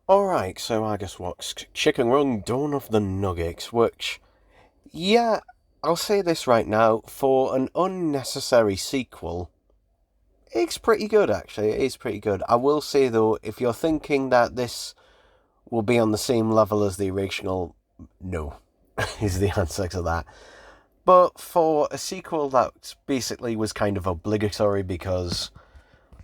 Alright, so I just watched Chicken Run Dawn of the Nugget, which, yeah, I'll say this right now, for an unnecessary sequel, it's pretty good actually, it is pretty good. I will say though, if you're thinking that this will be on the same level as the original, no, is the answer to that. But for a sequel that basically was kind of obligatory because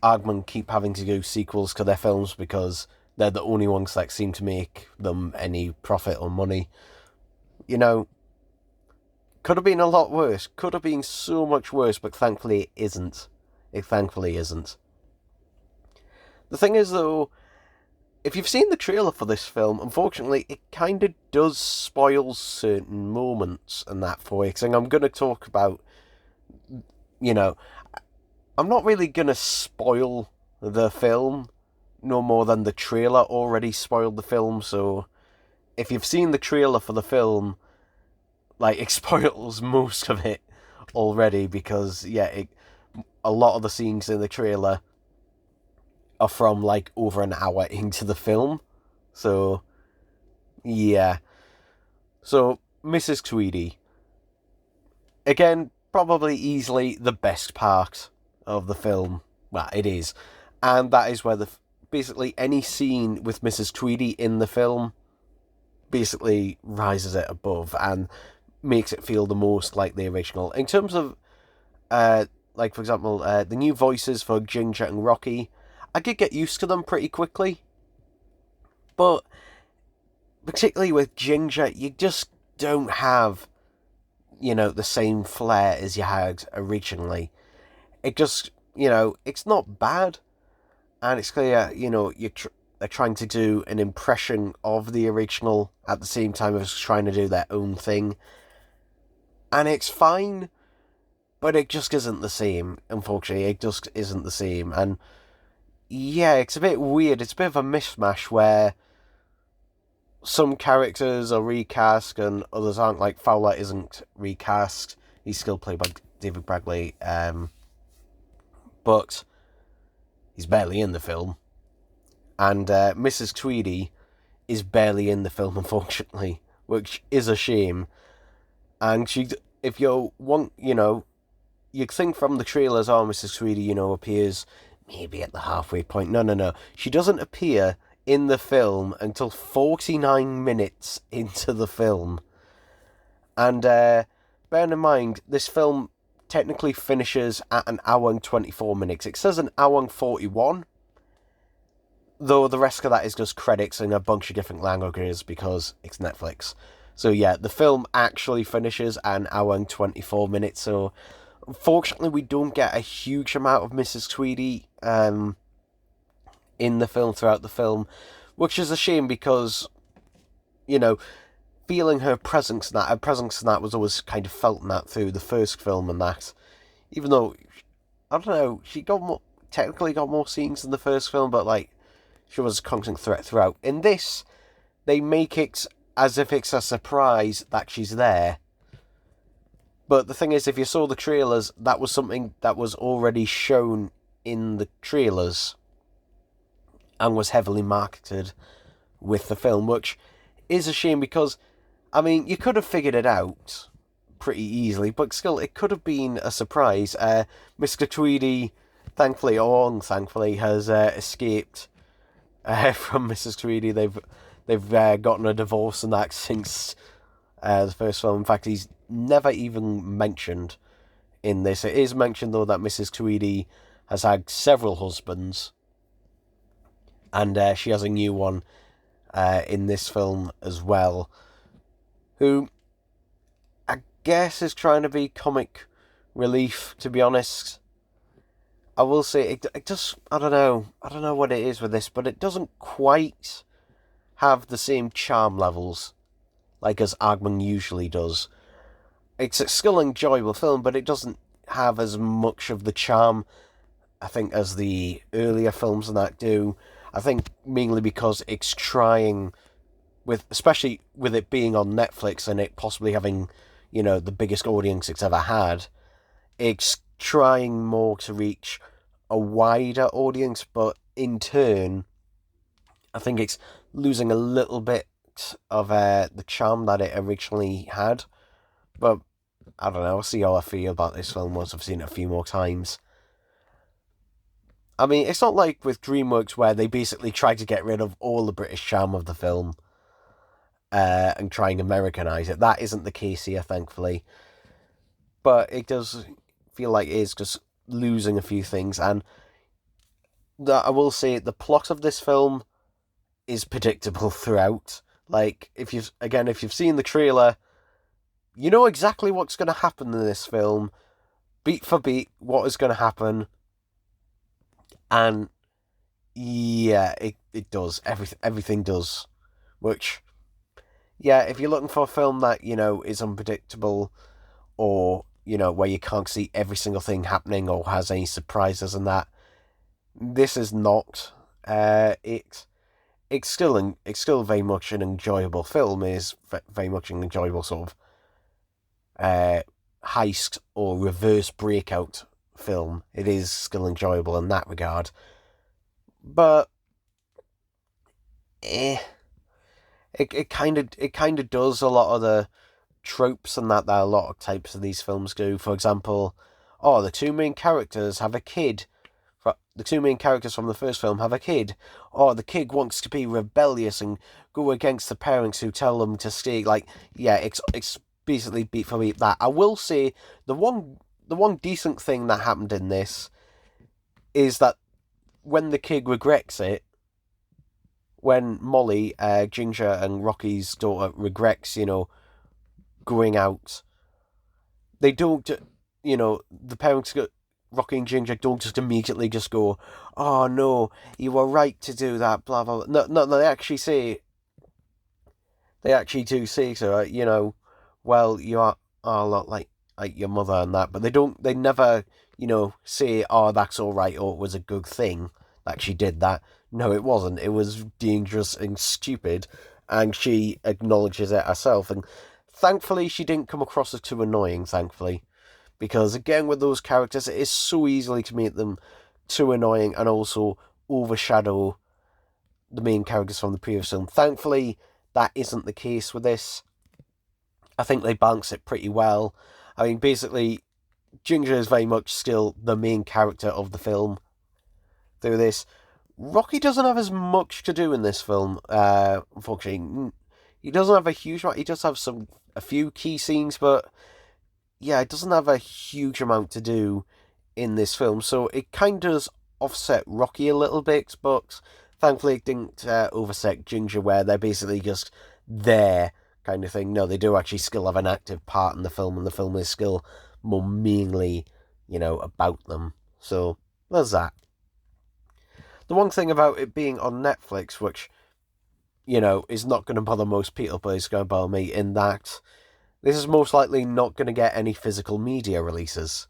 Aardman keep having to do sequels to their films because they're the only ones that seem to make them any profit or money. You know, could have been a lot worse. Could have been so much worse, but thankfully it isn't. It thankfully isn't. The thing is, though, if you've seen the trailer for this film, unfortunately, it kind of does spoil certain moments and that for you. Because I'm going to talk about, you know, I'm not really going to spoil the film no more than the trailer already spoiled the film. So if you've seen the trailer for the film, like, it spoils most of it already because, yeah, a lot of the scenes in the trailer are from, like, over an hour into the film. So, yeah. So, Mrs. Tweedy. Again, probably easily the best part of the film. Well, it is. And that is where basically any scene with Mrs. Tweedy in the film basically rises it above and makes it feel the most like the original. In terms of, like, for example, the new voices for Ginger and Rocky, I could get used to them pretty quickly. But particularly with Ginger, you just don't have, the same flair as you had originally. It just, it's not bad. And it's clear, they're trying to do an impression of the original at the same time as trying to do their own thing. And it's fine, but it just isn't the same, unfortunately. It just isn't the same. And yeah, it's a bit weird. It's a bit of a mishmash where some characters are recast and others aren't. Like, Fowler isn't recast. He's still played by David Bradley. But he's barely in the film. And Mrs. Tweedy is barely in the film, unfortunately, which is a shame. And if you want, you'd think from the trailers, oh, Mrs. Tweedy, appears maybe at the halfway point. No, no, no. She doesn't appear in the film until 49 minutes into the film. And bear in mind, this film technically finishes at an hour and 24 minutes. It says an hour and 41, though the rest of that is just credits in a bunch of different languages because it's Netflix. So yeah, the film actually finishes at an hour and 24 minutes, so unfortunately we don't get a huge amount of Mrs. Tweedy in the film throughout the film, which is a shame because, feeling her presence in that was always kind of felt in that through the first film and that. Even though, I don't know, she technically got more scenes in the first film, but like, she was a constant threat throughout. In this, they make it as if it's a surprise that she's there. But the thing is, if you saw the trailers, that was something that was already shown in the trailers and was heavily marketed with the film, which is a shame because, I mean, you could have figured it out pretty easily, but still, it could have been a surprise. Mr. Tweedy, thankfully or unthankfully, has escaped from Mrs. Tweedy. They've gotten a divorce and that since the first film. In fact, he's never even mentioned in this. It is mentioned though that Mrs. Tweedy has had several husbands, and she has a new one in this film as well, who I guess is trying to be comic relief. To be honest, I will say it just, I don't know what it is with this, but it doesn't quite have the same charm levels like as Aardman usually does. It's a still enjoyable film, but it doesn't have as much of the charm, I think, as the earlier films and that do. I think mainly because it's trying, especially with it being on Netflix and it possibly having, the biggest audience it's ever had, it's trying more to reach a wider audience, but in turn, I think it's losing a little bit of the charm that it originally had. But I don't know. I'll see how I feel about this film once I've seen it a few more times. I mean, it's not like with DreamWorks where they basically try to get rid of all the British charm of the film and try and Americanize it. That isn't the case here, thankfully. But it does feel like it is just losing a few things. And I will say the plot of this film is predictable throughout. Like, if you've seen the trailer, you know exactly what's going to happen in this film, beat for beat, what is going to happen. And yeah, it does. Everything does. Which, yeah, if you're looking for a film that, is unpredictable, or, where you can't see every single thing happening or has any surprises and that, this is not. It's still very much an enjoyable film. It is very much an enjoyable sort of heist or reverse breakout film. It is still enjoyable in that regard. But it kind of does a lot of the tropes and that a lot of types of these films do. For example, the two main characters have a kid. The two main characters from the first film have a kid. The kid wants to be rebellious and go against the parents who tell them to stay. Like, yeah, it's basically beat for beat that. I will say the one decent thing that happened in this is that when the kid regrets it, when Molly, Ginger and Rocky's daughter regrets, going out, they don't, the parents go, Rocky and Ginger don't just immediately just go, "Oh no, you were right to do that," blah blah blah. No, they actually do say so. Well, you are a lot like your mother and that, but they never, say, "Oh, that's all right," or it was a good thing that she did that. No, it wasn't. It was dangerous and stupid, and she acknowledges it herself. And thankfully, she didn't come across as too annoying. Thankfully. Because, again, with those characters, it is so easily to make them too annoying and also overshadow the main characters from the previous film. Thankfully, that isn't the case with this. I think they balance it pretty well. I mean, basically, Ginger is very much still the main character of the film through this. Rocky doesn't have as much to do in this film, unfortunately. He doesn't have a huge amount. He does have a few key scenes, but yeah, it doesn't have a huge amount to do in this film, so it kind of does offset Rocky a little bit, but thankfully it didn't overset Ginger, where they're basically just there kind of thing. No, they do actually still have an active part in the film, and the film is still more mainly, about them. So, there's that. The one thing about it being on Netflix, which, is not going to bother most people, but it's going to bother me, in that this is most likely not going to get any physical media releases,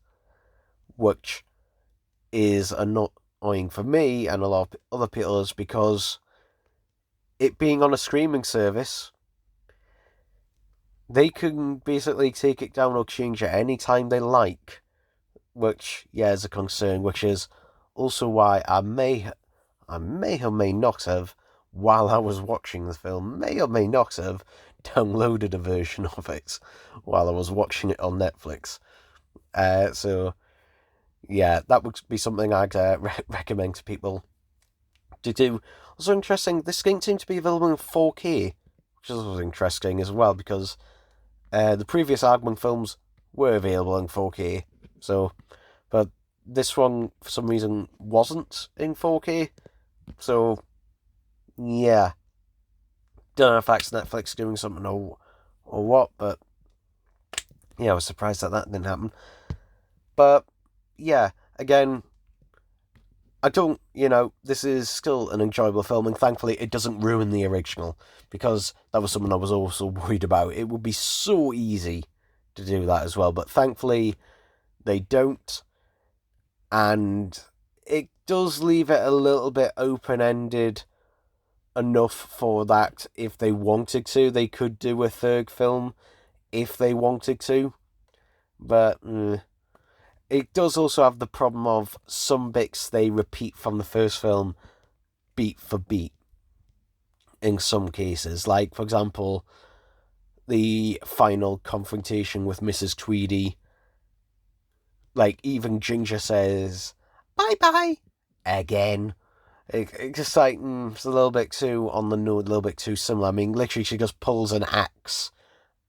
which is annoying for me and a lot of other people, is because it being on a streaming service, they can basically take it down or change it any time they like, which, yeah, is a concern, which is also why I may or may not have, while I was watching the film, may or may not have downloaded a version of it while I was watching it on Netflix. So, yeah, that would be something I'd recommend to people to do. Also interesting, this game seemed to be available in 4K, which is interesting as well, because the previous Aardman films were available in 4K, but this one, for some reason, wasn't in 4K, so, yeah. Don't know if that's Netflix doing something or what, but yeah, I was surprised that didn't happen. But yeah, again, I don't, this is still an enjoyable film, and thankfully it doesn't ruin the original, because that was something I was also worried about. It would be so easy to do that as well, but thankfully they don't, and it does leave it a little bit open-ended enough for that if they wanted to, they could do a third film if they wanted to. But it does also have the problem of some bits they repeat from the first film beat for beat. in some cases. Like, for example, the final confrontation with Mrs. Tweedy. Like, even Ginger says, bye bye, again. It's just like, it's a little bit too on the nose, a little bit too similar. I mean, literally, she just pulls an axe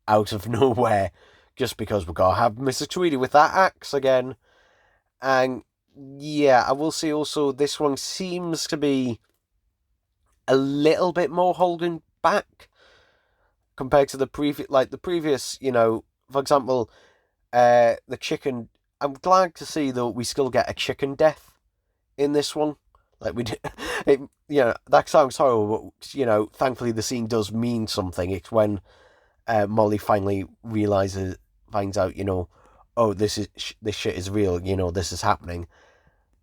out of nowhere just because we gotta have Mrs. Tweedy with that axe again. And yeah, I will say also, this one seems to be a little bit more holding back compared to the previous, for example, the chicken. I'm glad to see that we still get a chicken death in this one. Like we did, that sounds horrible, but thankfully the scene does mean something. It's when Molly finally finds out, oh, this shit is real. This is happening.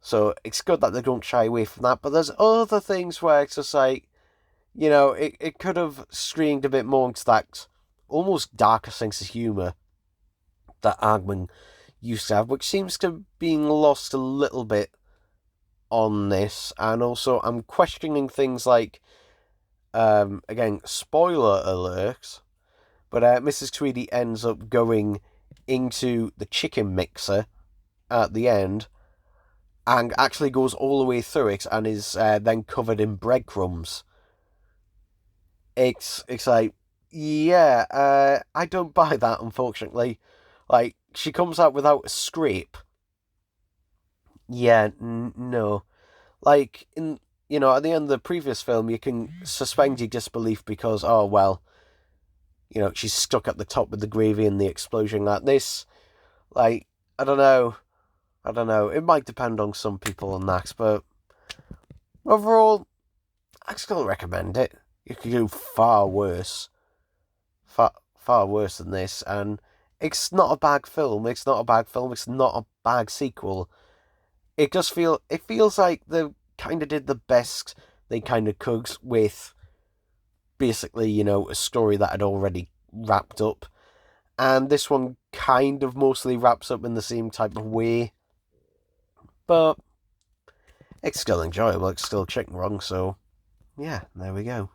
So it's good that they don't shy away from that. But there's other things where it's just like, it could have screamed a bit more into that almost darker sense of humour that Aardman used to have, which seems to be being lost a little bit on this. And also, I'm questioning things like, again, spoiler alerts, but Mrs. Tweedy ends up going into the chicken mixer at the end and actually goes all the way through it and is then covered in breadcrumbs. It's like, yeah, I don't buy that, unfortunately. Like, she comes out without a scrape. Yeah, no. Like, at the end of the previous film, you can suspend your disbelief because, oh, well, she's stuck at the top with the gravy and the explosion. Like this, like, I don't know. It might depend on some people on that, but overall, I still recommend it. You could do far worse. Far worse than this, and it's not a bad film. It's not a bad sequel. It feels like they kind of did the best they kind of could with basically, a story that had already wrapped up. And this one kind of mostly wraps up in the same type of way. But it's still enjoyable. It's still chicken wrong, so yeah, there we go.